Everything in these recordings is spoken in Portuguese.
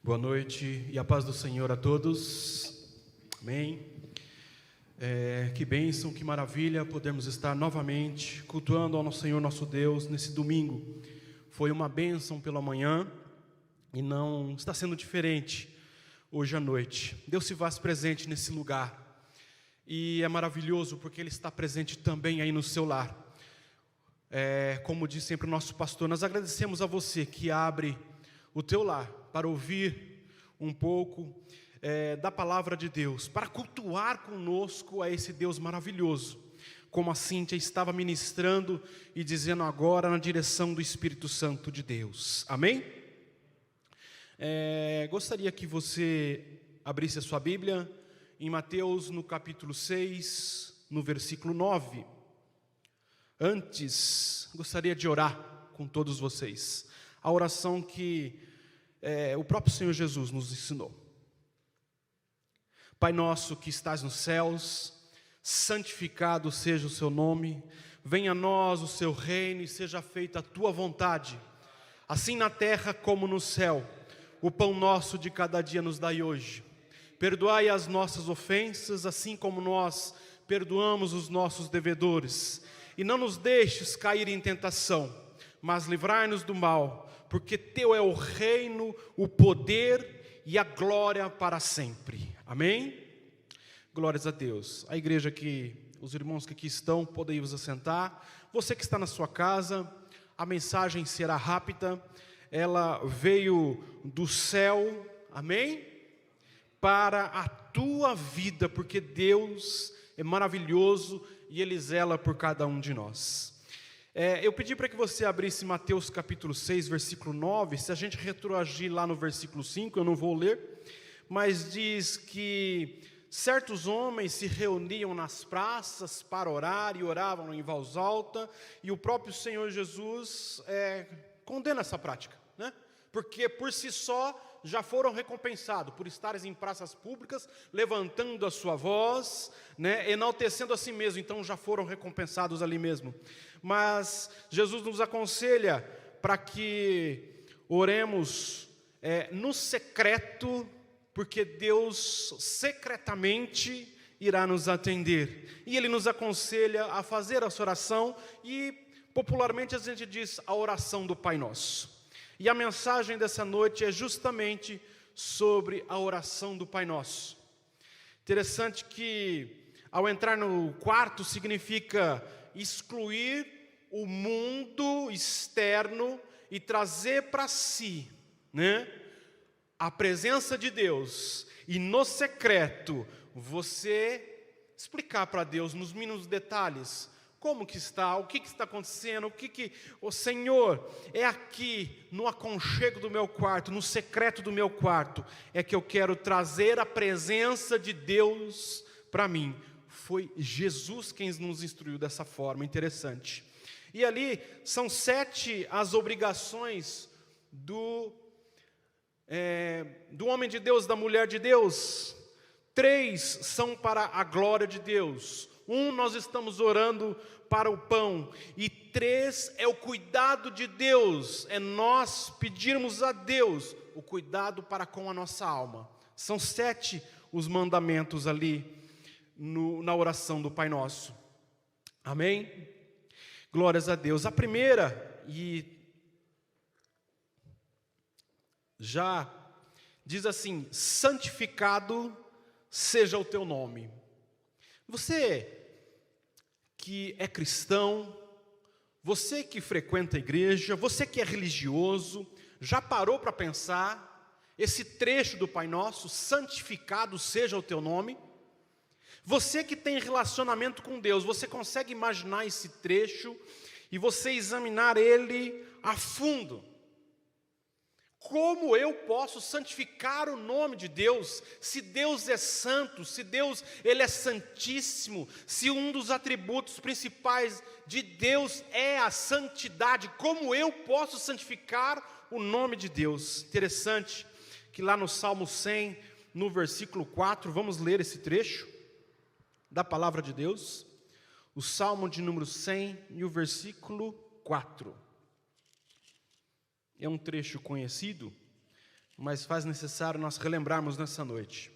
Boa noite e a paz do Senhor a todos. Amém. Que bênção, que maravilha podermos estar novamente cultuando ao nosso Senhor, nosso Deus, nesse domingo. Foi uma bênção pela manhã e não está sendo diferente hoje à noite. Deus se faz presente nesse lugar e é maravilhoso porque Ele está presente também aí no seu lar. Como diz sempre o nosso pastor, nós agradecemos a você que abre o teu lar para ouvir um pouco da palavra de Deus, para cultuar conosco a esse Deus maravilhoso, como a Cíntia estava ministrando e dizendo agora na direção do Espírito Santo de Deus, amém? Gostaria que você abrisse a sua Bíblia em Mateus no capítulo 6, no versículo 9. Antes, gostaria de orar com todos vocês, a oração que o próprio Senhor Jesus nos ensinou. Pai nosso que estás nos céus, santificado seja o seu nome, venha a nós o seu reino e seja feita a tua vontade, assim na terra como no céu. O pão nosso de cada dia nos dai hoje. Perdoai as nossas ofensas, assim como nós perdoamos os nossos devedores. E não nos deixes cair em tentação, mas livrai-nos do mal, porque teu é o reino, o poder e a glória para sempre. Amém? Glórias a Deus. A igreja que, os irmãos que aqui estão, podem vos assentar. Você que está na sua casa, a mensagem será rápida. Ela veio do céu, amém? Para a tua vida, porque Deus é maravilhoso e Ele zela por cada um de nós. Eu pedi para que você abrisse Mateus capítulo 6, versículo 9. Se a gente retroagir lá no versículo 5, eu não vou ler, mas diz que certos homens se reuniam nas praças para orar e oravam em voz alta, e o próprio Senhor Jesus condena essa prática, né? Porque por si só já foram recompensados por estares em praças públicas, levantando a sua voz, né, enaltecendo a si mesmo, então já foram recompensados ali mesmo. Mas Jesus nos aconselha para que oremos no secreto, porque Deus secretamente irá nos atender. E Ele nos aconselha a fazer essa oração e popularmente a gente diz a oração do Pai Nosso. E a mensagem dessa noite é justamente sobre a oração do Pai Nosso. Interessante que ao entrar no quarto significa excluir o mundo externo e trazer para si, né, a presença de Deus. E no secreto você explicar para Deus nos mínimos detalhes como que está, o que está acontecendo, o Senhor, é aqui no aconchego do meu quarto, no secreto do meu quarto, é que eu quero trazer a presença de Deus para mim. Foi Jesus quem nos instruiu dessa forma, interessante. E ali são 7 as obrigações do homem de Deus, da mulher de Deus. 3 são para a glória de Deus. 1, nós estamos orando para o pão. E 3 é o cuidado de Deus. É nós pedirmos a Deus o cuidado para com a nossa alma. São 7 os mandamentos ali na oração do Pai Nosso. Amém? Glórias a Deus. A primeira, e já diz assim: santificado seja o teu nome. Você que é cristão, você que frequenta a igreja, você que é religioso, já parou para pensar esse trecho do Pai Nosso, santificado seja o teu nome? Você que tem relacionamento com Deus, você consegue imaginar esse trecho e você examinar ele a fundo? Como eu posso santificar o nome de Deus, se Deus é santo, se Deus Ele é santíssimo, se um dos atributos principais de Deus é a santidade? Como eu posso santificar o nome de Deus? Interessante que lá no Salmo 100, no versículo 4, vamos ler esse trecho da palavra de Deus, o Salmo de número 100 e o versículo 4. É um trecho conhecido, mas faz necessário nós relembrarmos nessa noite.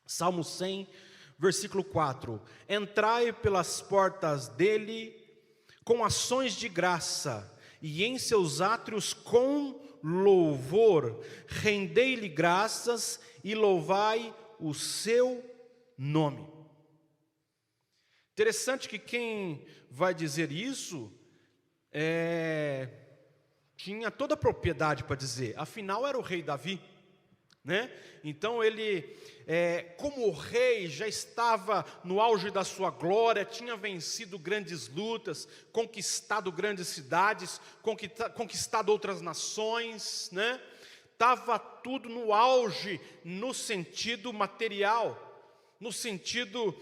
Salmo 100, versículo 4: entrai pelas portas dele com ações de graça, e em seus átrios com louvor, rendei-lhe graças e louvai o seu nome. Interessante que quem vai dizer isso tinha toda a propriedade para dizer, afinal era o rei Davi, né? Então ele, como rei, já estava no auge da sua glória, tinha vencido grandes lutas, conquistado grandes cidades, conquistado outras nações, né? Estava tudo no auge, no sentido material, no sentido,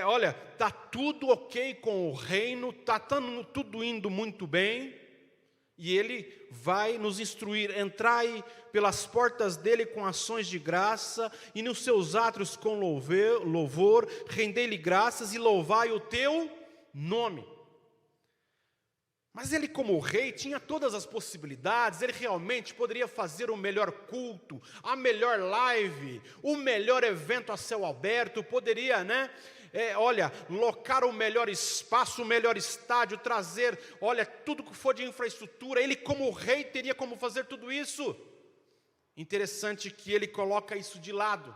olha, está tudo ok com o reino, está tudo indo muito bem, e ele vai nos instruir: entrai pelas portas dele com ações de graça, e nos seus átrios com louvor, rendei-lhe graças e louvai o teu nome. Mas ele, como rei, tinha todas as possibilidades. Ele realmente poderia fazer o melhor culto, a melhor live, o melhor evento a céu aberto, poderia, né? Locar o melhor espaço, o melhor estádio, trazer, tudo que for de infraestrutura. Ele, como rei, teria como fazer tudo isso. Interessante que ele coloca isso de lado,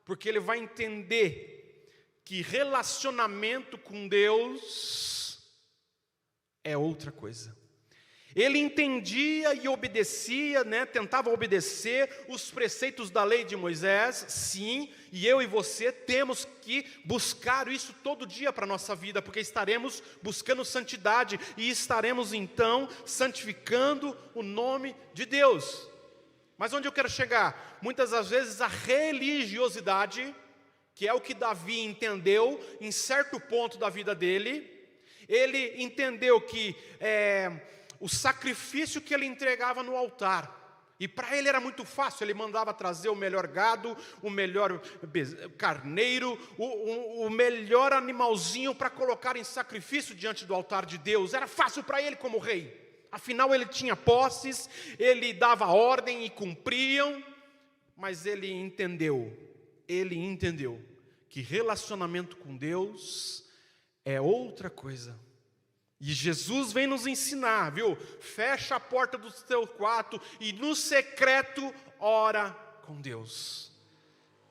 porque ele vai entender que relacionamento com Deus é outra coisa. Ele entendia e obedecia, né? Tentava obedecer os preceitos da lei de Moisés, sim, e eu e você temos que buscar isso todo dia para a nossa vida, porque estaremos buscando santidade, e estaremos então santificando o nome de Deus. Mas onde eu quero chegar? Muitas das vezes a religiosidade, que é o que Davi entendeu em certo ponto da vida dele, ele entendeu que o sacrifício que ele entregava no altar, e para ele era muito fácil, ele mandava trazer o melhor gado, o melhor carneiro, o melhor animalzinho para colocar em sacrifício diante do altar de Deus. Era fácil para ele como rei, afinal ele tinha posses, ele dava ordem e cumpriam. Mas ele entendeu que relacionamento com Deus é outra coisa. E Jesus vem nos ensinar, viu? Fecha a porta do teu quarto e no secreto ora com Deus.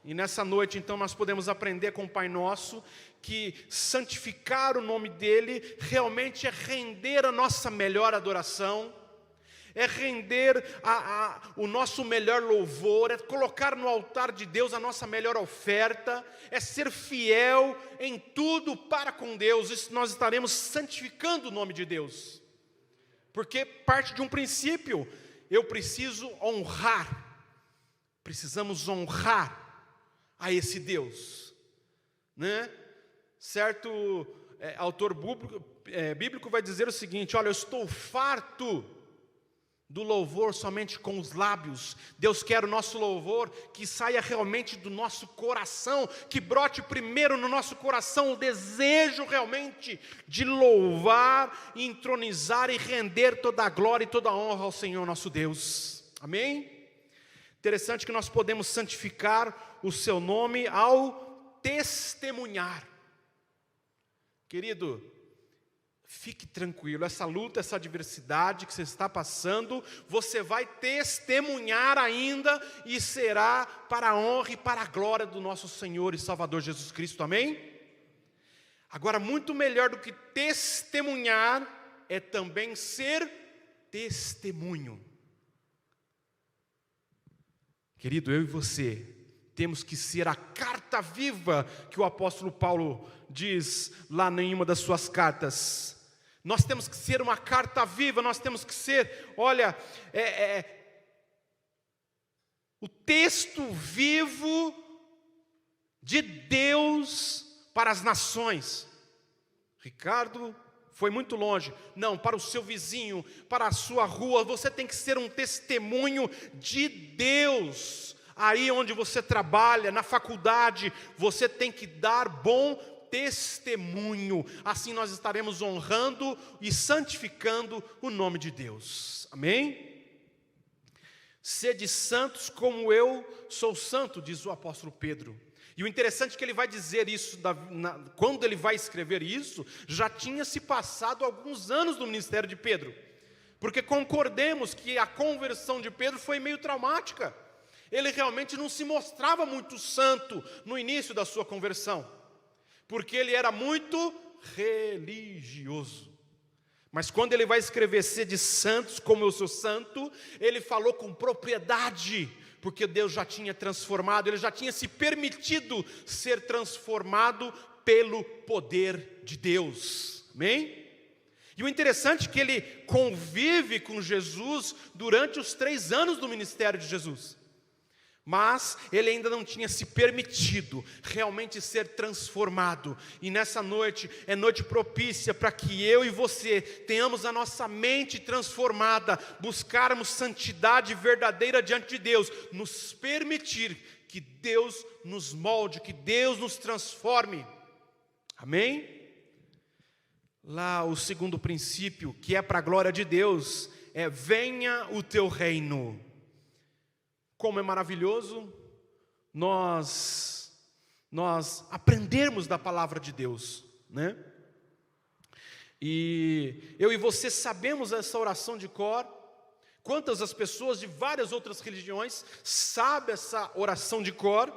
E nessa noite então nós podemos aprender com o Pai Nosso que santificar o nome dEle realmente é render a nossa melhor adoração, é render o nosso melhor louvor, é colocar no altar de Deus a nossa melhor oferta, é ser fiel em tudo para com Deus. Isso nós estaremos santificando o nome de Deus, porque parte de um princípio: eu preciso precisamos honrar a esse Deus, né? Certo autor bíblico vai dizer o seguinte: olha, eu estou farto do louvor somente com os lábios. Deus quer o nosso louvor que saia realmente do nosso coração, que brote primeiro no nosso coração o desejo realmente de louvar, entronizar e render toda a glória e toda a honra ao Senhor nosso Deus. Amém? Interessante que nós podemos santificar o seu nome ao testemunhar. Querido, fique tranquilo, essa luta, essa adversidade que você está passando, você vai testemunhar ainda, e será para a honra e para a glória do nosso Senhor e Salvador Jesus Cristo, amém? Agora, muito melhor do que testemunhar, é também ser testemunho. Querido, eu e você temos que ser a carta viva que o apóstolo Paulo diz lá em uma das suas cartas. Nós temos que ser uma carta viva, nós temos que ser, o texto vivo de Deus para as nações. Ricardo foi muito longe. Não, para o seu vizinho, para a sua rua, você tem que ser um testemunho de Deus. Aí onde você trabalha, na faculdade, você tem que dar bom testemunho. Assim nós estaremos honrando e santificando o nome de Deus. Amém? Sede santos como eu sou santo, diz o apóstolo Pedro. E o interessante é que ele vai dizer isso, quando ele vai escrever isso, já tinha se passado alguns anos no ministério de Pedro. Porque concordemos que a conversão de Pedro foi meio traumática. Ele realmente não se mostrava muito santo no início da sua conversão, porque ele era muito religioso. Mas quando ele vai escrever sede santos como eu sou santo, ele falou com propriedade, porque Deus já tinha transformado, ele já tinha se permitido ser transformado pelo poder de Deus. Amém? E o interessante é que ele convive com Jesus durante os 3 anos do ministério de Jesus. Mas ele ainda não tinha se permitido realmente ser transformado. E nessa noite é noite propícia para que eu e você tenhamos a nossa mente transformada, buscarmos santidade verdadeira diante de Deus, nos permitir que Deus nos molde, que Deus nos transforme. Amém? Lá o segundo princípio, que é para a glória de Deus, é: venha o teu reino. Como é maravilhoso nós aprendermos da palavra de Deus, né? E eu e você sabemos essa oração de cor. Quantas as pessoas de várias outras religiões sabem essa oração de cor,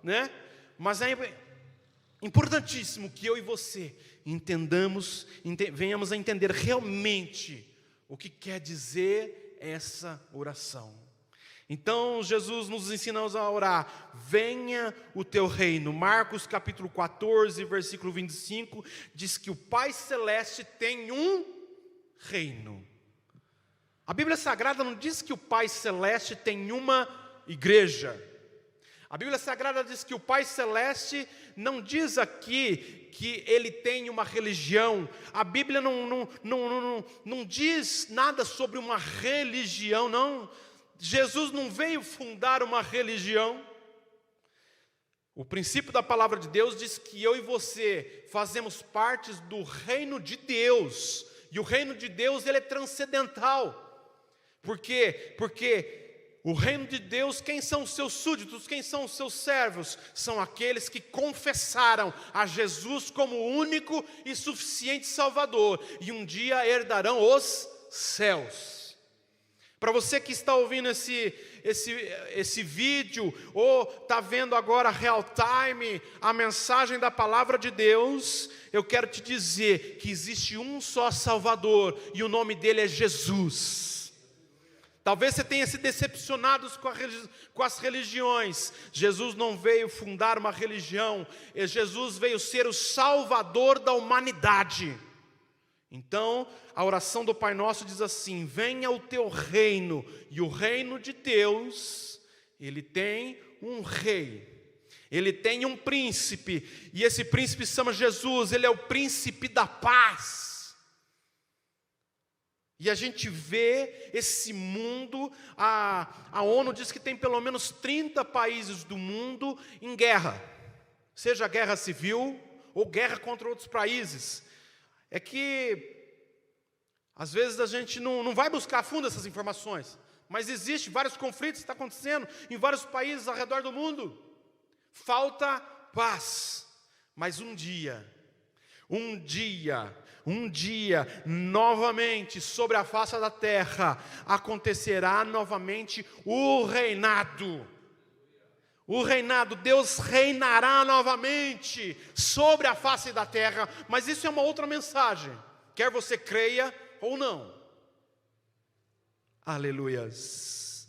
né? Mas é importantíssimo que eu e você venhamos a entender realmente o que quer dizer essa oração. Então Jesus nos ensina a orar: venha o teu reino. Marcos capítulo 14, versículo 25, diz que o Pai Celeste tem um reino. A Bíblia Sagrada não diz que o Pai Celeste tem uma igreja. A Bíblia Sagrada diz que o Pai Celeste não diz aqui que ele tem uma religião. A Bíblia não diz nada sobre uma religião, não. Jesus não veio fundar uma religião. O princípio da palavra de Deus diz que eu e você fazemos parte do reino de Deus. E o reino de Deus, ele é transcendental. Por quê? Porque o reino de Deus, quem são os seus súditos, quem são os seus servos? São aqueles que confessaram a Jesus como o único e suficiente Salvador, e um dia herdarão os céus. Para você que está ouvindo esse vídeo, ou está vendo agora real time, a mensagem da palavra de Deus, eu quero te dizer que existe um só Salvador, e o nome dele é Jesus. Talvez você tenha se decepcionado com as religiões. Jesus não veio fundar uma religião, Jesus veio ser o Salvador da humanidade. Então, a oração do Pai Nosso diz assim: venha o teu reino. E o reino de Deus, ele tem um rei, ele tem um príncipe, e esse príncipe se chama Jesus. Ele é o príncipe da paz. E a gente vê esse mundo, a ONU diz que tem pelo menos 30 países do mundo em guerra, seja guerra civil ou guerra contra outros países. É que, às vezes, a gente não vai buscar a fundo essas informações, mas existe vários conflitos que estão acontecendo em vários países ao redor do mundo. Falta paz, mas um dia, novamente, sobre a face da terra, acontecerá novamente o reinado. O reinado, Deus reinará novamente sobre a face da terra. Mas isso é uma outra mensagem, quer você creia ou não. Aleluias.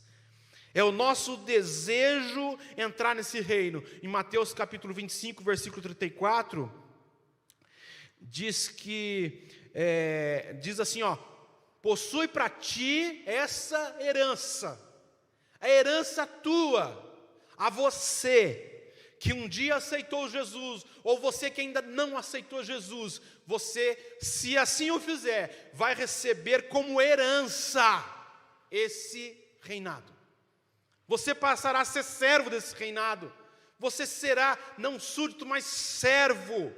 É o nosso desejo entrar nesse reino. Em Mateus capítulo 25, versículo 34, diz assim, ó: possui para ti essa herança, a herança tua, a você que um dia aceitou Jesus, ou você que ainda não aceitou Jesus, você, se assim o fizer, vai receber como herança esse reinado. Você passará a ser servo desse reinado. Você será não súdito, mas servo.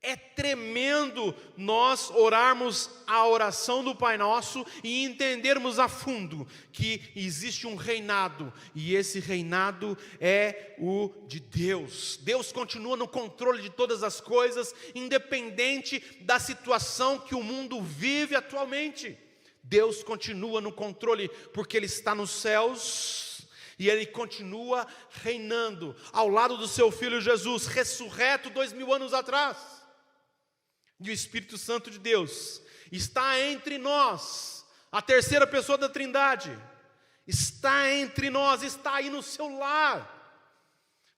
É tremendo nós orarmos a oração do Pai Nosso e entendermos a fundo que existe um reinado, e esse reinado é o de Deus. Deus continua no controle de todas as coisas, independente da situação que o mundo vive atualmente. Deus continua no controle, porque Ele está nos céus, e Ele continua reinando, ao lado do Seu Filho Jesus, ressurreto 2000 anos atrás. E o Espírito Santo de Deus está entre nós, a terceira pessoa da Trindade, está entre nós, está aí no seu lar.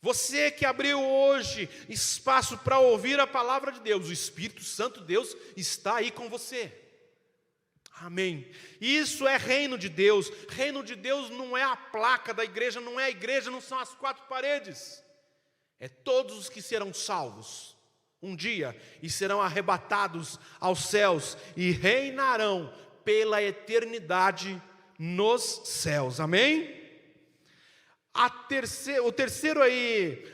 Você que abriu hoje espaço para ouvir a palavra de Deus, o Espírito Santo de Deus está aí com você. Amém. Isso é reino de Deus. Reino de Deus não é a placa da igreja, não é a igreja, não são as quatro paredes. É todos os que serão salvos um dia e serão arrebatados aos céus e reinarão pela eternidade nos céus. Amém? A terceira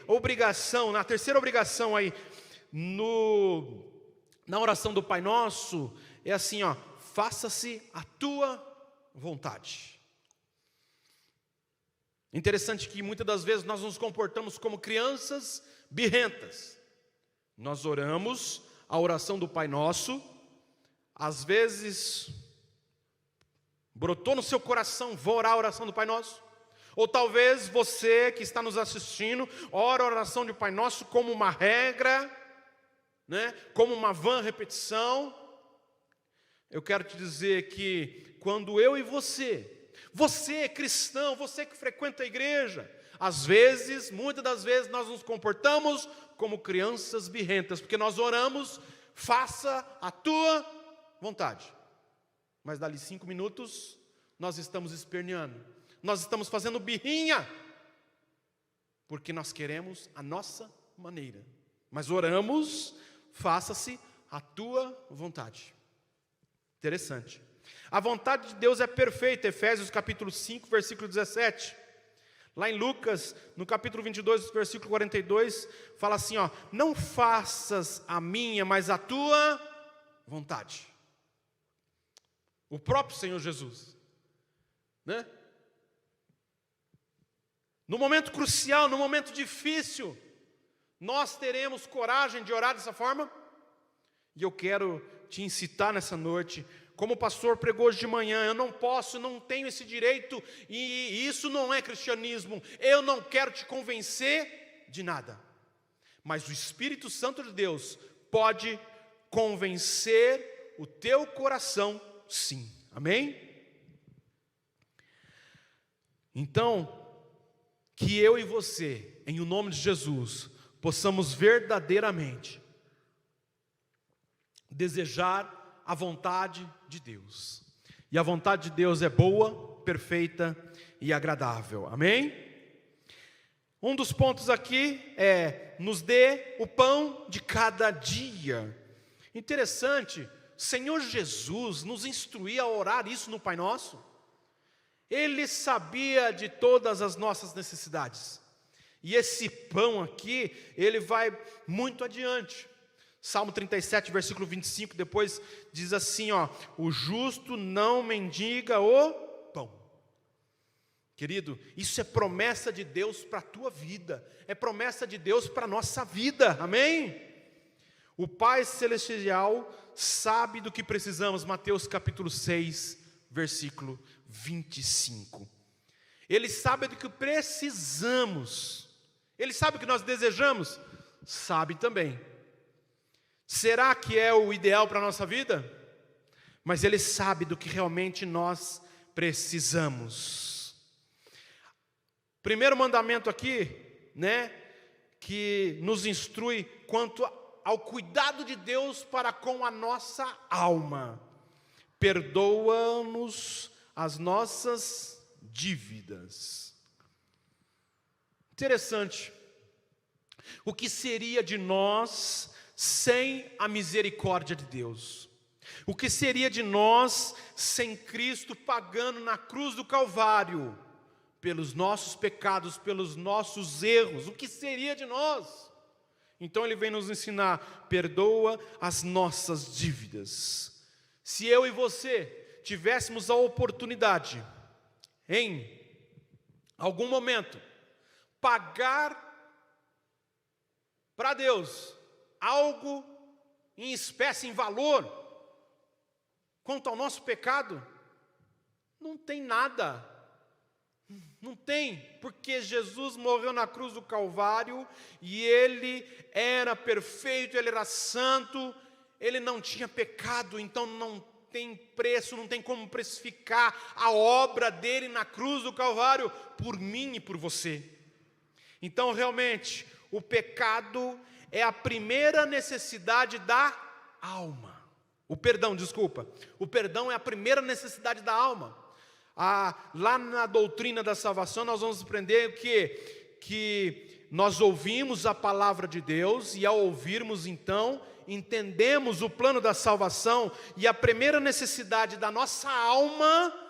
obrigação aí na oração do Pai Nosso é assim, ó: faça-se a tua vontade. Interessante que muitas das vezes nós nos comportamos como crianças birrentas. Nós oramos a oração do Pai Nosso, às vezes brotou no seu coração: vou orar a oração do Pai Nosso. Ou talvez você que está nos assistindo ora a oração do Pai Nosso como uma regra, né? Como uma vã repetição. Eu quero te dizer que quando eu e você é cristão, você que frequenta a igreja, às vezes, muitas das vezes nós nos comportamos como crianças birrentas, porque nós oramos: faça a tua vontade. Mas dali 5 minutos, nós estamos esperneando, nós estamos fazendo birrinha, porque nós queremos a nossa maneira. Mas oramos: faça-se a tua vontade. Interessante. A vontade de Deus é perfeita, Efésios capítulo 5, versículo 17. Lá em Lucas, no capítulo 22, versículo 42, fala assim, ó: não faças a minha, mas a tua vontade. O próprio Senhor Jesus, né? No momento crucial, no momento difícil, nós teremos coragem de orar dessa forma? E eu quero te incitar nessa noite. Como o pastor pregou hoje de manhã, eu não posso, não tenho esse direito, e isso não é cristianismo. Eu não quero te convencer de nada, mas o Espírito Santo de Deus pode convencer o teu coração, sim. Amém? Então, que eu e você, em o nome de Jesus, possamos verdadeiramente desejar a vontade de Deus. E a vontade de Deus é boa, perfeita e agradável. Amém? Um dos pontos aqui é: nos dê o pão de cada dia. Interessante, Senhor Jesus nos instruía a orar isso no Pai Nosso. Ele sabia de todas as nossas necessidades. E esse pão aqui, ele vai muito adiante. Salmo 37, versículo 25, depois diz assim, ó: o justo não mendiga o pão. Querido, isso é promessa de Deus para a tua vida, é promessa de Deus para a nossa vida, amém? O Pai Celestial sabe do que precisamos, Mateus capítulo 6, versículo 25. Ele sabe do que precisamos, Ele sabe o que nós desejamos, sabe também. Será que é o ideal para a nossa vida? Mas Ele sabe do que realmente nós precisamos. Primeiro mandamento aqui, né, que nos instrui quanto ao cuidado de Deus para com a nossa alma. Perdoa-nos as nossas dívidas. Interessante. O que seria de nós sem a misericórdia de Deus? O que seria de nós sem Cristo pagando na cruz do Calvário pelos nossos pecados, pelos nossos erros? O que seria de nós? Então ele vem nos ensinar: perdoa as nossas dívidas. Se eu e você tivéssemos a oportunidade, em algum momento, pagar para Deus algo em espécie, em valor, quanto ao nosso pecado, não tem nada. Não tem, porque Jesus morreu na cruz do Calvário e Ele era perfeito, Ele era santo, Ele não tinha pecado, então não tem preço, não tem como precificar a obra dele na cruz do Calvário por mim e por você. Então realmente, o pecado é a primeira necessidade da alma. O perdão é a primeira necessidade da alma. Lá na doutrina da salvação nós vamos aprender que nós ouvimos a palavra de Deus, e ao ouvirmos então, entendemos o plano da salvação, e a primeira necessidade da nossa alma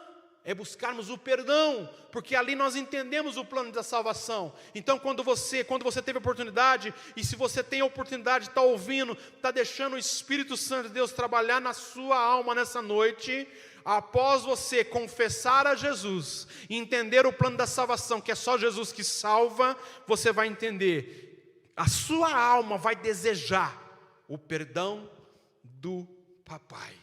é buscarmos o perdão, porque ali nós entendemos o plano da salvação. Então quando você teve a oportunidade, e se você tem a oportunidade de estar ouvindo, está deixando o Espírito Santo de Deus trabalhar na sua alma nessa noite, após você confessar a Jesus, e entender o plano da salvação, que é só Jesus que salva, você vai entender, a sua alma vai desejar o perdão do Papai.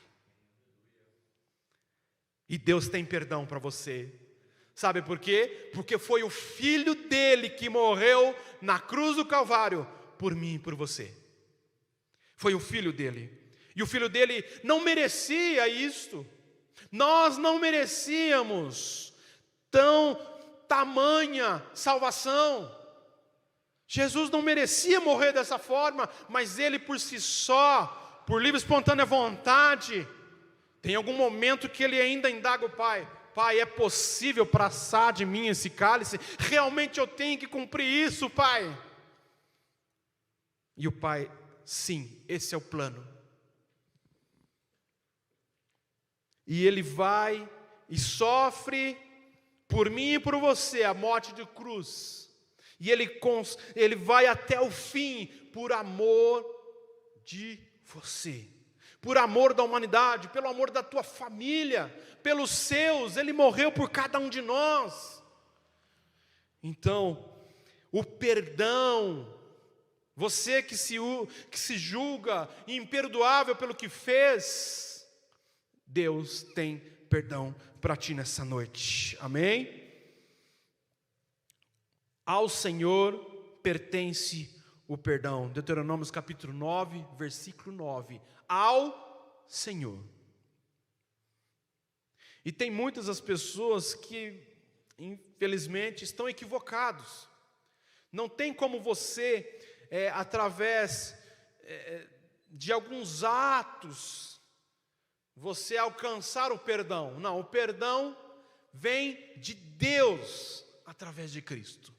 E Deus tem perdão para você. Sabe por quê? Porque foi o Filho dele que morreu na cruz do Calvário por mim e por você. Foi o Filho dele. E o Filho dele não merecia isto. Nós não merecíamos tamanha salvação. Jesus não merecia morrer dessa forma, mas Ele por si só, por livre e espontânea vontade, tem algum momento que Ele ainda indaga o Pai: Pai, é possível passar de mim esse cálice? Realmente eu tenho que cumprir isso, Pai? E o Pai: sim, esse é o plano. E Ele vai e sofre por mim e por você a morte de cruz. E Ele vai até o fim por amor de você, por amor da humanidade, pelo amor da tua família, pelos seus. Ele morreu por cada um de nós. Então, o perdão, você que se julga imperdoável pelo que fez, Deus tem perdão para ti nessa noite. Amém? Ao Senhor pertence o perdão. Deuteronômio capítulo 9, versículo 9. Ao Senhor. E tem muitas as pessoas que, infelizmente, estão equivocados. Não tem como você, através de alguns atos, você alcançar o perdão. Não, o perdão vem de Deus através de Cristo.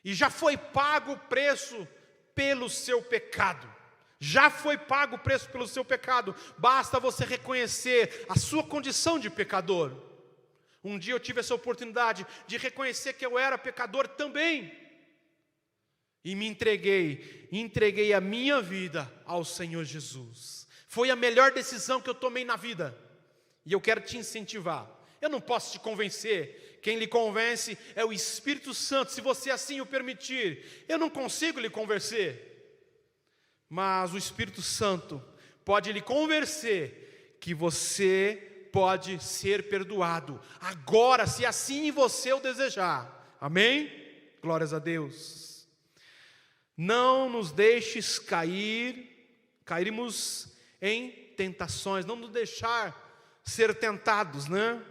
E já foi pago o preço pelo seu pecado. Já foi pago o preço pelo seu pecado. Basta você reconhecer a sua condição de pecador. Um dia eu tive essa oportunidade de reconhecer que eu era pecador também. E me entreguei a minha vida ao Senhor Jesus. Foi a melhor decisão que eu tomei na vida. E eu quero te incentivar. Eu não posso te convencer. Quem lhe convence é o Espírito Santo, se você assim o permitir. Eu não consigo lhe convencer. Mas o Espírito Santo pode lhe convencer que você pode ser perdoado. Agora, se assim você o desejar. Amém? Glórias a Deus. Não nos deixes cairmos em tentações. Não nos deixar ser tentados, né?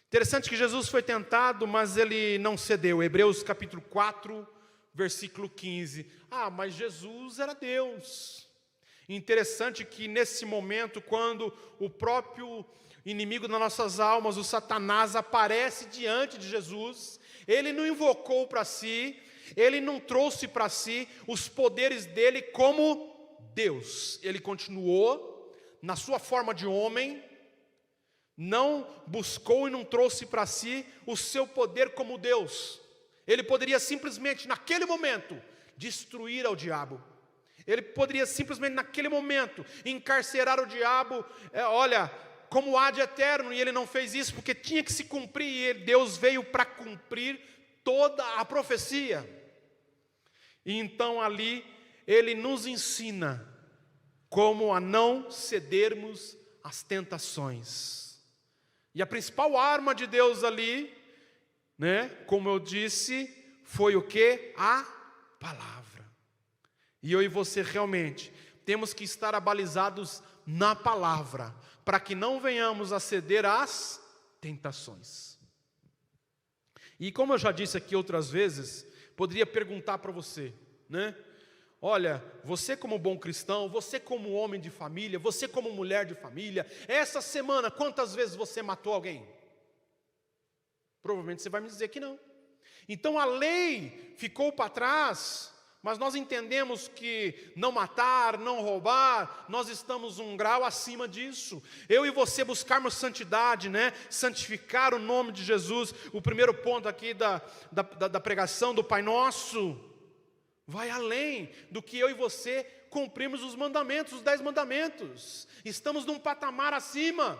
Interessante que Jesus foi tentado, mas Ele não cedeu. Hebreus capítulo 4, versículo 15. Mas Jesus era Deus. Interessante que nesse momento, quando o próprio inimigo das nossas almas, o Satanás, aparece diante de Jesus, ele não invocou para si, ele não trouxe para si os poderes dele como Deus. Ele continuou na sua forma de homem, não buscou e não trouxe para si o seu poder como Deus. Ele poderia simplesmente, naquele momento, destruir ao diabo. Ele poderia simplesmente naquele momento encarcerar o diabo, olha, como há de eterno, e ele não fez isso porque tinha que se cumprir, e Deus veio para cumprir toda a profecia. E então ali ele nos ensina como a não cedermos às tentações. E a principal arma de Deus ali, como eu disse, foi o quê? A palavra. E eu e você realmente temos que estar abalizados na palavra, para que não venhamos a ceder às tentações. E como eu já disse aqui outras vezes, poderia perguntar para você, olha, você como bom cristão, você como homem de família, você como mulher de família, essa semana quantas vezes você matou alguém? Provavelmente você vai me dizer que não. Então a lei ficou para trás, mas nós entendemos que não matar, não roubar, nós estamos um grau acima disso. Eu e você buscarmos santidade, santificar o nome de Jesus. O primeiro ponto aqui da pregação do Pai Nosso vai além do que eu e você cumprimos os mandamentos, os 10 mandamentos. Estamos num patamar acima,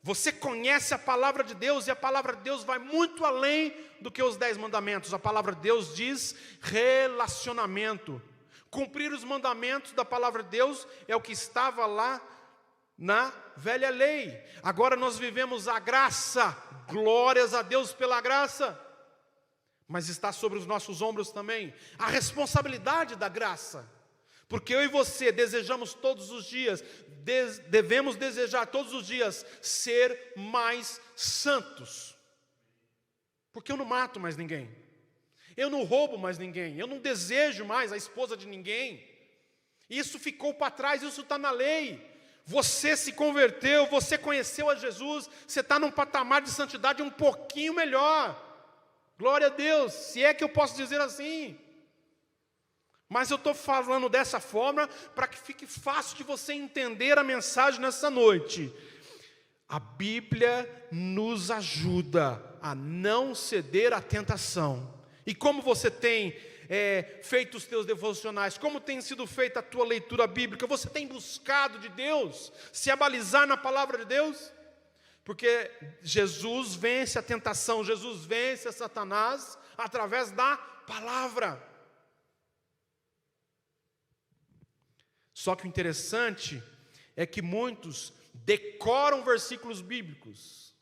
Você conhece a palavra de Deus, e a palavra de Deus vai muito além do que os 10 mandamentos. A palavra de Deus diz relacionamento. Cumprir os mandamentos da palavra de Deus é o que estava lá na velha lei. Agora nós vivemos a graça, glórias a Deus pela graça. Mas está sobre os nossos ombros também a responsabilidade da graça. Porque eu e você desejamos todos os dias, devemos desejar todos os dias ser mais santos. Porque eu não mato mais ninguém, eu não roubo mais ninguém, eu não desejo mais a esposa de ninguém. Isso ficou para trás, isso está na lei. Você se converteu, você conheceu a Jesus, você está num patamar de santidade um pouquinho melhor. Glória a Deus, se é que eu posso dizer assim. Mas eu estou falando dessa forma para que fique fácil de você entender a mensagem nessa noite. A Bíblia nos ajuda a não ceder à tentação. E como você tem feito os teus devocionais, como tem sido feita a tua leitura bíblica, você tem buscado de Deus, se abalizar na palavra de Deus? Porque Jesus vence a tentação, Jesus vence a Satanás através da palavra. Só que o interessante é que muitos decoram versículos bíblicos,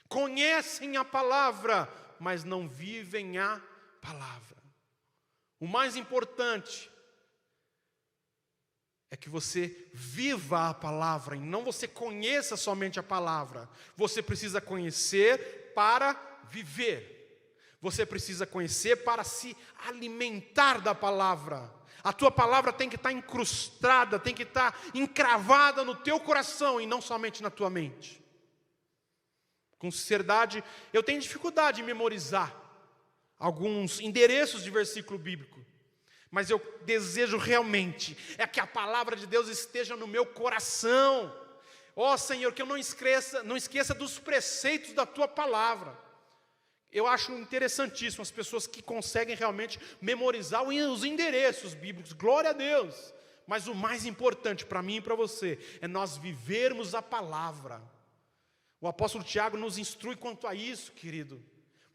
conhecem a palavra, mas não vivem a palavra. O mais importante é que você viva a palavra, e não você conheça somente a palavra. Você precisa conhecer para viver. Você precisa conhecer para se alimentar da palavra. A tua palavra tem que estar incrustada, tem que estar encravada no teu coração e não somente na tua mente. Com sinceridade, eu tenho dificuldade em memorizar alguns endereços de versículo bíblico, mas eu desejo realmente que a palavra de Deus esteja no meu coração. Ó Senhor, que eu não esqueça dos preceitos da tua palavra. Eu acho interessantíssimo as pessoas que conseguem realmente memorizar os endereços bíblicos, glória a Deus. Mas o mais importante para mim e para você é nós vivermos a palavra. O apóstolo Tiago nos instrui quanto a isso, querido.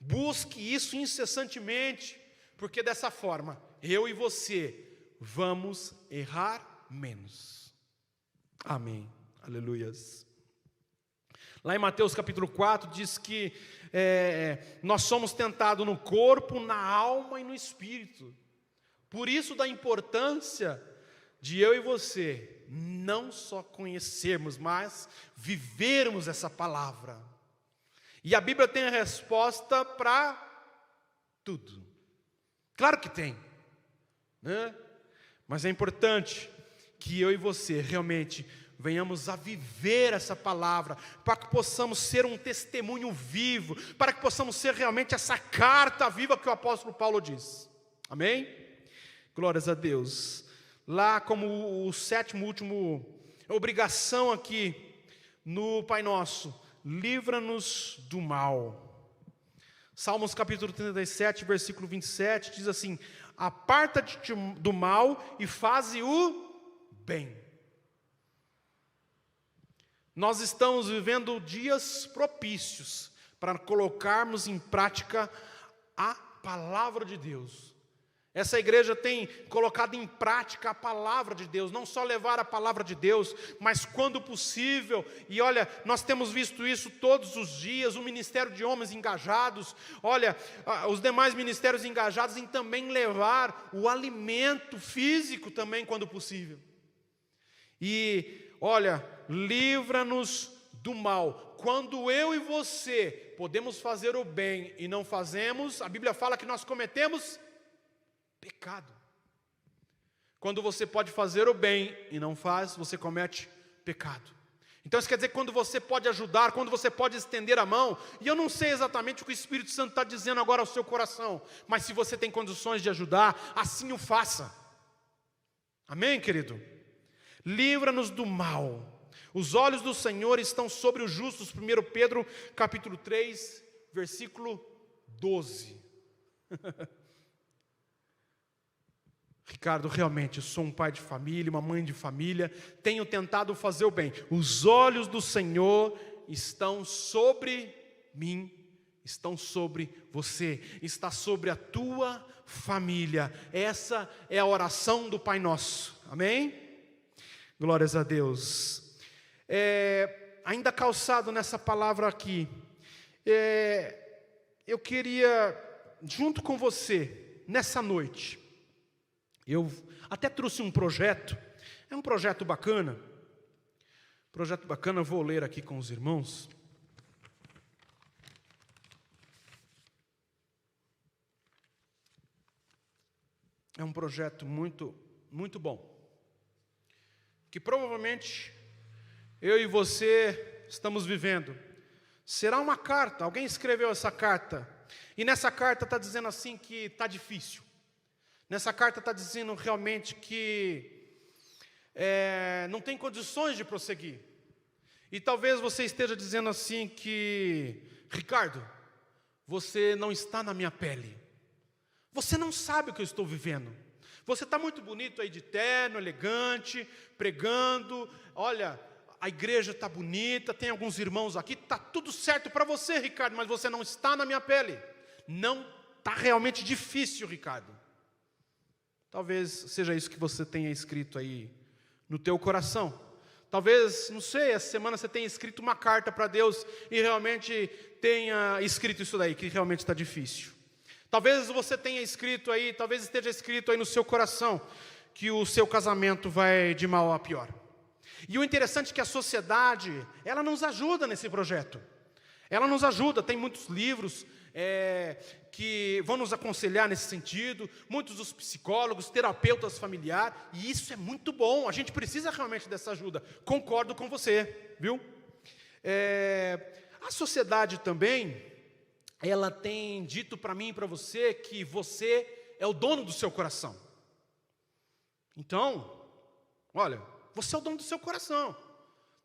Busque isso incessantemente, porque dessa forma, eu e você vamos errar menos. Amém, aleluias. Lá em Mateus capítulo 4 diz que nós somos tentados no corpo, na alma e no espírito. Por isso da importância de eu e você não só conhecermos, mas vivermos essa palavra. E a Bíblia tem a resposta para tudo. Claro que tem, mas é importante que eu e você realmente venhamos a viver essa palavra, para que possamos ser um testemunho vivo, para que possamos ser realmente essa carta viva que o apóstolo Paulo diz. Amém? Glórias a Deus. Lá como o sétimo, último obrigação aqui no Pai Nosso, livra-nos do mal. Salmos capítulo 37, versículo 27, diz assim: aparta-te do mal e faze o bem. Nós estamos vivendo dias propícios para colocarmos em prática a palavra de Deus. Essa igreja tem colocado em prática a palavra de Deus, não só levar a palavra de Deus, mas quando possível, e olha, nós temos visto isso todos os dias, o ministério de homens engajados, olha, os demais ministérios engajados em também levar o alimento físico também quando possível. E olha, livra-nos do mal. Quando eu e você podemos fazer o bem e não fazemos, a Bíblia fala que nós cometemos pecado. Quando você pode fazer o bem e não faz, você comete pecado. Então isso quer dizer que quando você pode ajudar, quando você pode estender a mão, e eu não sei exatamente o que o Espírito Santo está dizendo agora ao seu coração, mas se você tem condições de ajudar, assim o faça. Amém, querido? Livra-nos do mal. Os olhos do Senhor estão sobre os justos. 1 Pedro capítulo 3, versículo 12. Ricardo, realmente, eu sou um pai de família, uma mãe de família, tenho tentado fazer o bem. Os olhos do Senhor estão sobre mim, estão sobre você, está sobre a tua família. Essa é a oração do Pai Nosso, amém? Glórias a Deus. Ainda calçado nessa palavra aqui, eu queria, junto com você, nessa noite, eu até trouxe um projeto, é um projeto bacana, eu vou ler aqui com os irmãos. É um projeto muito, muito bom, que provavelmente eu e você estamos vivendo. Será uma carta, alguém escreveu essa carta, e nessa carta está dizendo assim que está difícil. Nessa carta está dizendo realmente que não tem condições de prosseguir. E talvez você esteja dizendo assim que, Ricardo, você não está na minha pele. Você não sabe o que eu estou vivendo. Você está muito bonito aí de terno, elegante, pregando. Olha, a igreja está bonita, tem alguns irmãos aqui, está tudo certo para você, Ricardo, mas você não está na minha pele. Não está realmente difícil, Ricardo. Talvez seja isso que você tenha escrito aí no teu coração. Talvez, não sei, essa semana você tenha escrito uma carta para Deus e realmente tenha escrito isso daí, que realmente está difícil. Talvez você tenha escrito aí, talvez esteja escrito aí no seu coração que o seu casamento vai de mal a pior. E o interessante é que a sociedade, ela nos ajuda nesse projeto. Ela nos ajuda, tem muitos livros que vão nos aconselhar nesse sentido, muitos dos psicólogos, terapeutas familiares, e isso é muito bom, a gente precisa realmente dessa ajuda, concordo com você, viu? A sociedade também, ela tem dito para mim e para você que você é o dono do seu coração. Então, olha, você é o dono do seu coração,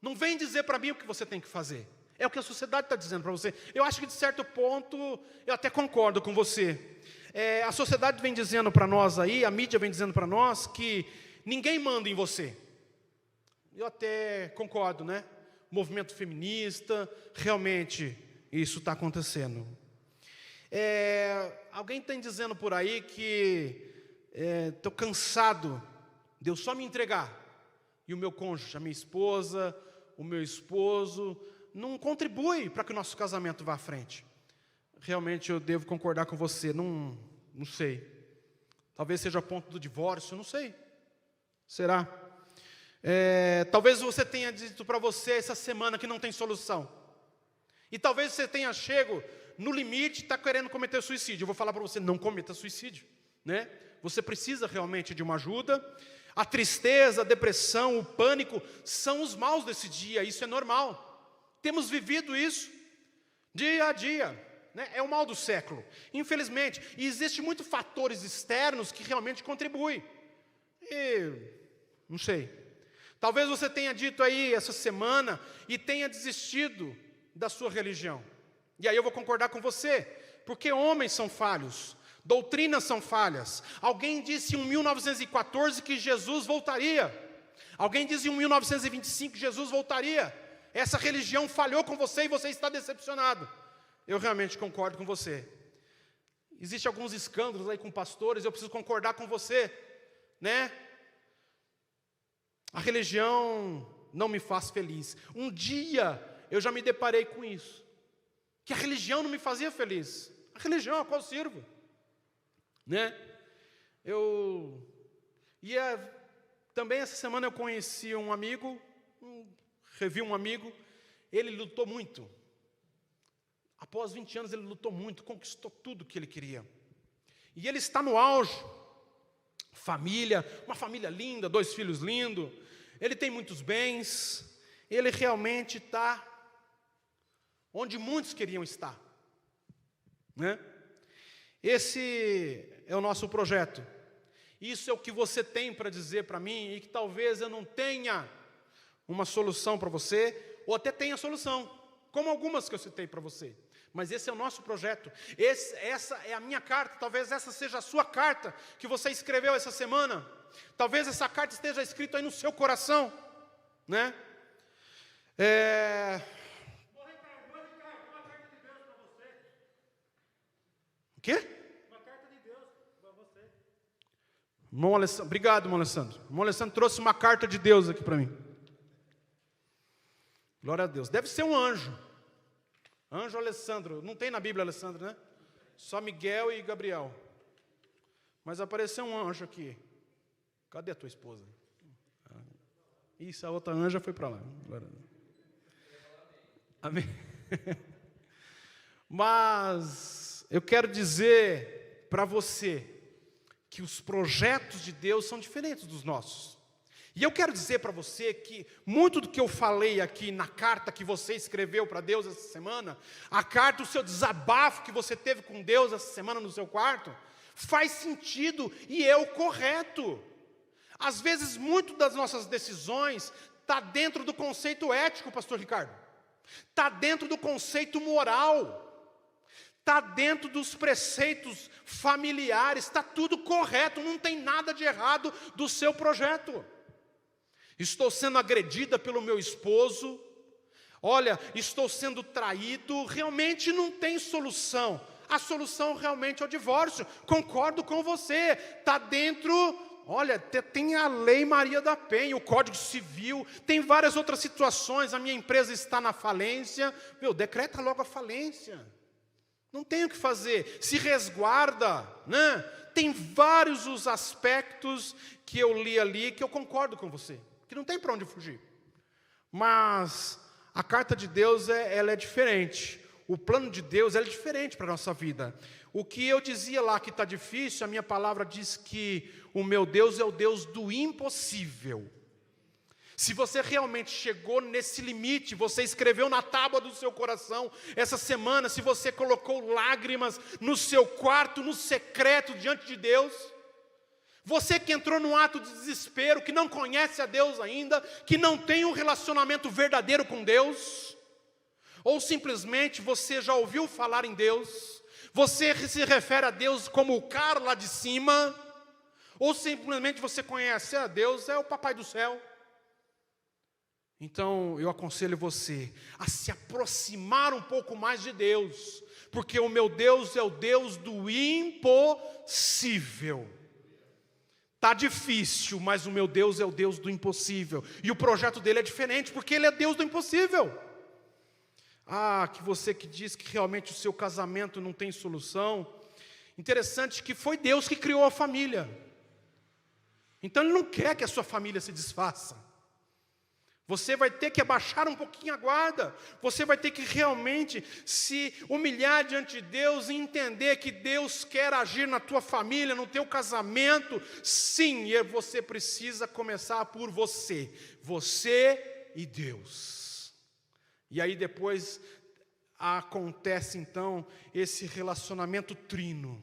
não vem dizer para mim o que você tem que fazer. É o que a sociedade está dizendo para você. Eu acho que de certo ponto, eu até concordo com você. A sociedade vem dizendo para nós aí, a mídia vem dizendo para nós que ninguém manda em você. Eu até concordo, né? Movimento feminista, realmente isso está acontecendo. Alguém está dizendo por aí que estou cansado de eu só me entregar. E o meu cônjuge, a minha esposa, o meu esposo, não contribui para que o nosso casamento vá à frente. Realmente eu devo concordar com você, não sei. Talvez seja a ponto do divórcio, não sei. Será? Talvez você tenha dito para você essa semana que não tem solução. E talvez você tenha chego no limite e está querendo cometer suicídio. Eu vou falar para você, não cometa suicídio, né? Você precisa realmente de uma ajuda. A tristeza, a depressão, o pânico são os maus desse dia, isso é normal. Temos vivido isso dia a dia, né? É o mal do século, infelizmente. E existem muitos fatores externos que realmente contribuem. E, não sei, talvez você tenha dito aí essa semana e tenha desistido da sua religião. E aí eu vou concordar com você. Porque homens são falhos, doutrinas são falhas. Alguém disse em 1914 que Jesus voltaria. Alguém disse em 1925 que Jesus voltaria. Essa religião falhou com você e você está decepcionado. Eu realmente concordo com você. Existem alguns escândalos aí com pastores, eu preciso concordar com você, né? A religião não me faz feliz. Um dia eu já me deparei com isso, que a religião não me fazia feliz. A religião a qual eu sirvo, né? Também essa semana eu conheci um amigo, revi um amigo, ele lutou muito. Após 20 anos ele lutou muito, conquistou tudo que ele queria. E ele está no auge. Família, uma família linda, 2 filhos lindos. Ele tem muitos bens. Ele realmente está onde muitos queriam estar, né? Esse é o nosso projeto. Isso é o que você tem para dizer para mim, e que talvez eu não tenha uma solução para você, ou até tenha solução, como algumas que eu citei para você. Mas esse é o nosso projeto, essa é a minha carta, talvez essa seja a sua carta, que você escreveu essa semana. Talvez essa carta esteja escrita aí no seu coração, né? O quê? Uma carta de Deus para você. Irmão Alessandro, obrigado, irmão Alessandro. O irmão Alessandro trouxe uma carta de Deus aqui para mim. Glória a Deus. Deve ser um anjo. Anjo Alessandro. Não tem na Bíblia Alessandro, né? Só Miguel e Gabriel. Mas apareceu um anjo aqui. Cadê a tua esposa? Isso, a outra anja foi para lá. Glória a Deus. Amém. Mas eu quero dizer para você que os projetos de Deus são diferentes dos nossos. E eu quero dizer para você que muito do que eu falei aqui na carta que você escreveu para Deus essa semana, a carta, o seu desabafo que você teve com Deus essa semana no seu quarto, faz sentido e é o correto. Às vezes, muito das nossas decisões está dentro do conceito ético, pastor Ricardo. Está dentro do conceito moral. Está dentro dos preceitos familiares. Está tudo correto, não tem nada de errado do seu projeto. Estou sendo agredida pelo meu esposo. Olha, estou sendo traído. Realmente não tem solução. A solução realmente é o divórcio. Concordo com você. Está dentro... Olha, tem a Lei Maria da Penha, o Código Civil, tem várias outras situações. A minha empresa está na falência. Decreta logo a falência. Não tem o que fazer. Se resguarda, né? Tem vários os aspectos que eu li ali que eu concordo com você, que não tem para onde fugir. Mas a carta de Deus ela é diferente. O plano de Deus é diferente para a nossa vida. O que eu dizia lá que está difícil, a minha palavra diz que o meu Deus é o Deus do impossível. Se você realmente chegou nesse limite, você escreveu na tábua do seu coração, essa semana, se você colocou lágrimas no seu quarto, no secreto, diante de Deus, você que entrou num ato de desespero, que não conhece a Deus ainda, que não tem um relacionamento verdadeiro com Deus, ou simplesmente você já ouviu falar em Deus, você se refere a Deus como o cara lá de cima, ou simplesmente você conhece a Deus, é o papai do céu. Então eu aconselho você a se aproximar um pouco mais de Deus, porque o meu Deus é o Deus do impossível. Está difícil, mas o meu Deus é o Deus do impossível, e o projeto dele é diferente, porque ele é Deus do impossível. Que você que diz que realmente o seu casamento não tem solução, interessante que foi Deus que criou a família, então Ele não quer que a sua família se desfaça. Você vai ter que abaixar um pouquinho a guarda, você vai ter que realmente se humilhar diante de Deus e entender que Deus quer agir na tua família, no teu casamento. Sim, e você precisa começar por você e Deus. E aí depois acontece então esse relacionamento trino.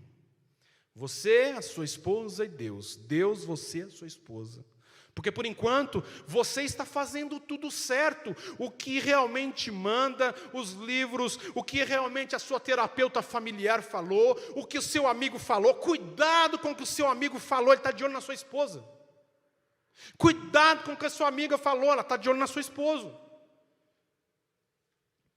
Você, a sua esposa e Deus. Deus, você, a sua esposa. Porque por enquanto você está fazendo tudo certo, o que realmente manda, os livros, o que realmente a sua terapeuta familiar falou, o que o seu amigo falou. Cuidado com o que o seu amigo falou, ele está de olho na sua esposa. Cuidado com o que a sua amiga falou, ela está de olho na sua esposa.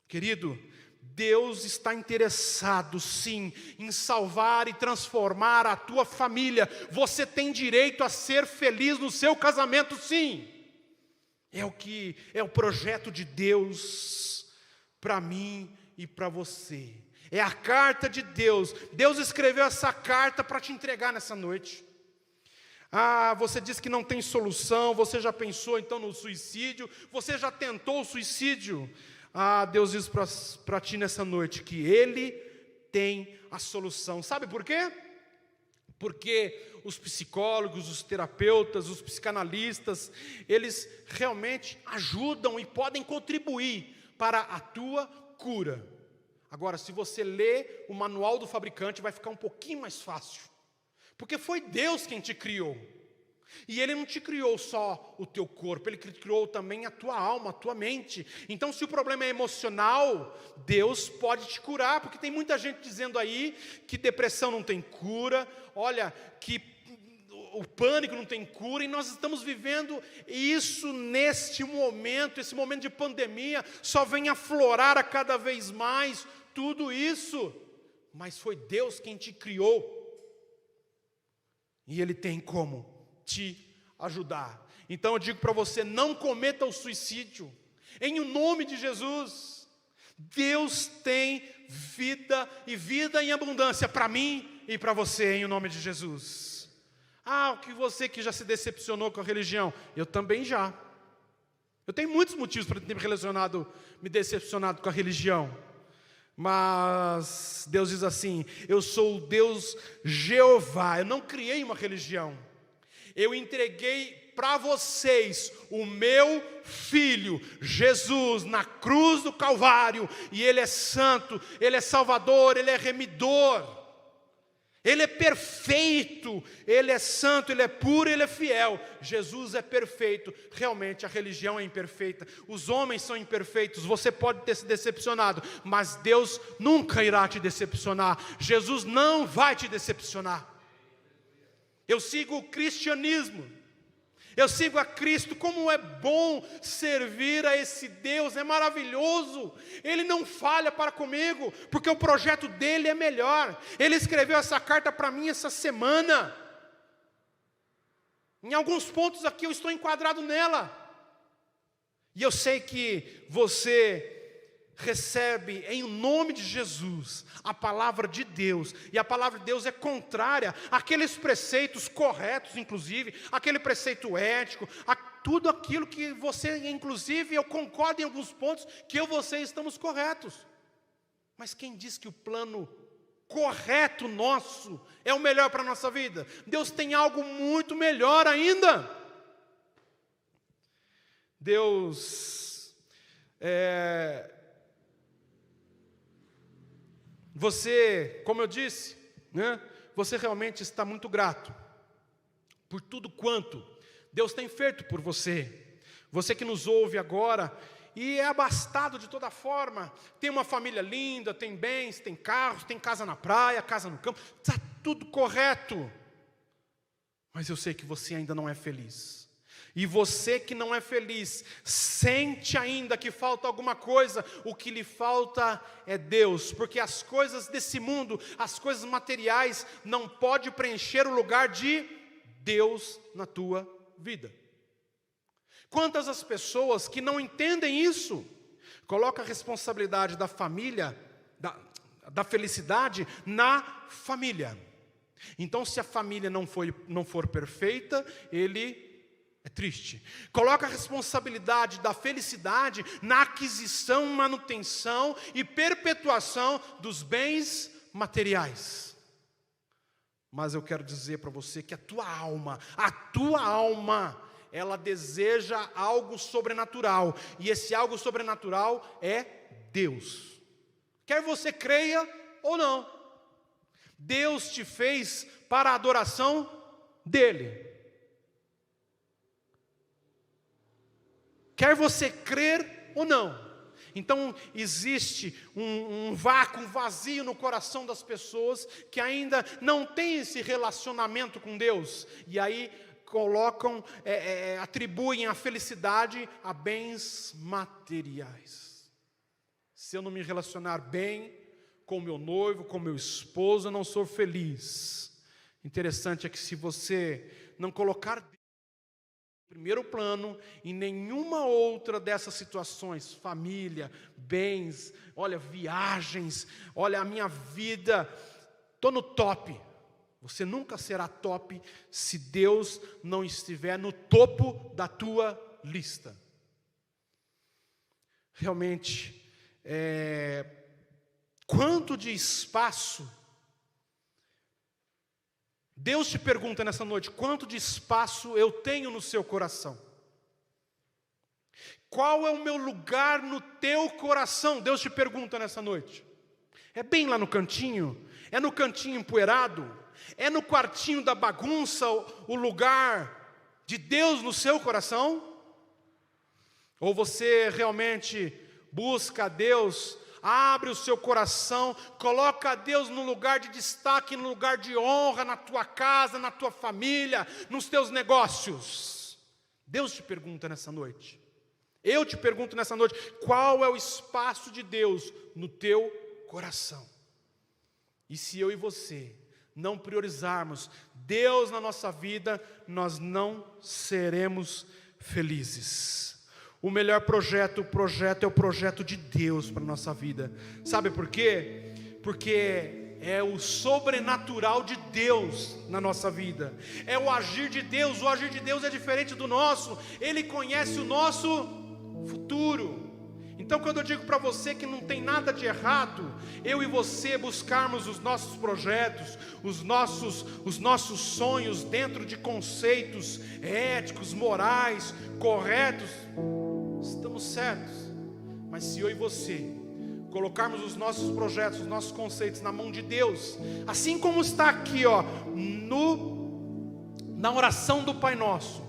Querido, Deus está interessado, sim, em salvar e transformar a tua família. Você tem direito a ser feliz no seu casamento, sim. É o projeto de Deus para mim e para você. É a carta de Deus. Deus escreveu essa carta para te entregar nessa noite. Você diz que não tem solução, você já pensou então no suicídio, você já tentou o suicídio. Deus diz para ti nessa noite que Ele tem a solução. Sabe por quê? Porque os psicólogos, os terapeutas, os psicanalistas, eles realmente ajudam e podem contribuir para a tua cura. Agora, se você ler o manual do fabricante, vai ficar um pouquinho mais fácil. Porque foi Deus quem te criou. E Ele não te criou só o teu corpo, Ele criou também a tua alma, a tua mente. Então, se o problema é emocional, Deus pode te curar. Porque tem muita gente dizendo aí que depressão não tem cura, olha, que o pânico não tem cura. E nós estamos vivendo isso neste momento, esse momento de pandemia, só vem aflorar a cada vez mais tudo isso. Mas foi Deus quem te criou. E Ele tem como te ajudar. Então eu digo para você, não cometa o suicídio, em o nome de Jesus. Deus tem vida e vida em abundância para mim e para você, em o nome de Jesus. O que você que já se decepcionou com a religião, eu também já. Eu tenho muitos motivos para ter me decepcionado com a religião. Mas Deus diz assim: eu sou o Deus Jeová. Eu não criei uma religião. Eu entreguei para vocês o meu Filho, Jesus, na cruz do Calvário. E Ele é santo, Ele é salvador, Ele é remidor. Ele é perfeito, Ele é santo, Ele é puro, Ele é fiel. Jesus é perfeito. Realmente a religião é imperfeita, os homens são imperfeitos. Você pode ter se decepcionado, mas Deus nunca irá te decepcionar. Jesus não vai te decepcionar. Eu sigo o cristianismo, eu sigo a Cristo. Como é bom servir a esse Deus, é maravilhoso. Ele não falha para comigo, porque o projeto dele é melhor. Ele escreveu essa carta para mim essa semana. Em alguns pontos aqui eu estou enquadrado nela. E eu sei que você recebe em nome de Jesus a palavra de Deus, e a palavra de Deus é contrária àqueles preceitos corretos, inclusive aquele preceito ético, a tudo aquilo que você, inclusive eu concordo em alguns pontos que eu e você estamos corretos. Mas quem diz que o plano correto nosso é o melhor para a nossa vida? Deus tem algo muito melhor ainda. Deus você, como eu disse, né, você realmente está muito grato por tudo quanto Deus tem feito por você. Você que nos ouve agora e é abastado de toda forma, tem uma família linda, tem bens, tem carros, tem casa na praia, casa no campo, está tudo correto. Mas eu sei que você ainda não é feliz. E você que não é feliz, sente ainda que falta alguma coisa. O que lhe falta é Deus, porque as coisas desse mundo, as coisas materiais, não pode preencher o lugar de Deus na tua vida. Quantas as pessoas que não entendem isso, colocam a responsabilidade da família, da felicidade na família. Então, se a família não for perfeita, ele é triste. Coloca a responsabilidade da felicidade na aquisição, manutenção e perpetuação dos bens materiais. Mas eu quero dizer para você que a tua alma, ela deseja algo sobrenatural. E esse algo sobrenatural é Deus. Quer você creia ou não, Deus te fez para a adoração dEle. quer você crer ou não. Então existe um vácuo, um vazio no coração das pessoas que ainda não têm esse relacionamento com Deus, e aí colocam, atribuem a felicidade a bens materiais. Se eu não me relacionar bem com meu noivo, com meu esposo, eu não sou feliz. Interessante é que se você não colocar Deus em primeiro plano, em nenhuma outra dessas situações, família, bens, olha, viagens, olha a minha vida, estou no top. Você nunca será top se Deus não estiver no topo da tua lista. Realmente, quanto de espaço, Deus te pergunta nessa noite, quanto de espaço eu tenho no seu coração? Qual é o meu lugar no teu coração? Deus te pergunta nessa noite. É bem lá no cantinho? É no cantinho empoeirado? É no quartinho da bagunça o lugar de Deus no seu coração? Ou você realmente busca a Deus, abre o seu coração, coloca a Deus no lugar de destaque, no lugar de honra, na tua casa, na tua família, nos teus negócios? Deus te pergunta nessa noite. Eu te pergunto nessa noite, qual é o espaço de Deus no teu coração? E se eu e você não priorizarmos Deus na nossa vida, nós não seremos felizes. O melhor projeto é o projeto de Deus para a nossa vida. Sabe por quê? Porque é o sobrenatural de Deus na nossa vida. É o agir de Deus. O agir de Deus é diferente do nosso. Ele conhece o nosso futuro. Então, quando eu digo para você que não tem nada de errado eu e você buscarmos os nossos projetos, os nossos sonhos dentro de conceitos éticos, morais, corretos, estamos certos. Mas se eu e você colocarmos os nossos projetos, os nossos conceitos na mão de Deus, assim como está aqui, na oração do Pai Nosso,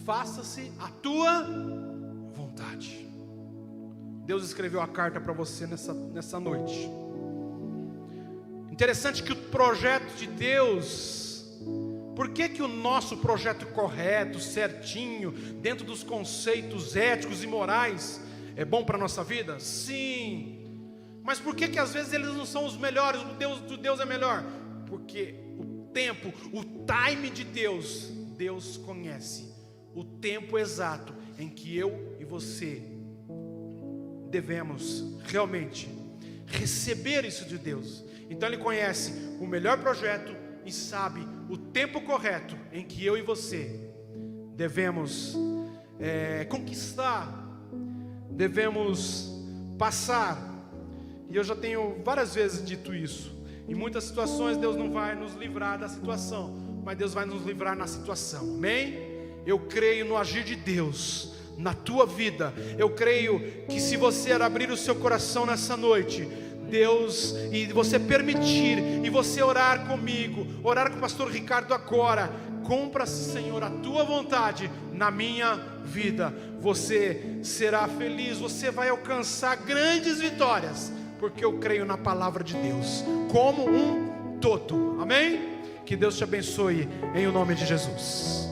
faça-se a tua vontade. Deus escreveu a carta para você nessa noite. Interessante que o projeto de Deus, por que o nosso projeto correto, certinho, dentro dos conceitos éticos e morais, é bom para a nossa vida? Sim. Mas por que às vezes eles não são os melhores, o do Deus é melhor? Porque o tempo, o time de Deus, Deus conhece o tempo exato em que eu e você devemos realmente receber isso de Deus. Então Ele conhece o melhor projeto e sabe o tempo correto em que eu e você devemos conquistar, devemos passar. E eu já tenho várias vezes dito isso. Em muitas situações Deus não vai nos livrar da situação, mas Deus vai nos livrar na situação. Amém? Eu creio no agir de Deus na tua vida. Eu creio que se você abrir o seu coração nessa noite, Deus, e você permitir, e você orar comigo, orar com o pastor Ricardo agora, cumpra-se, Senhor, a tua vontade na minha vida. Você será feliz, você vai alcançar grandes vitórias, porque eu creio na palavra de Deus como um todo. Amém? Que Deus te abençoe em o nome de Jesus.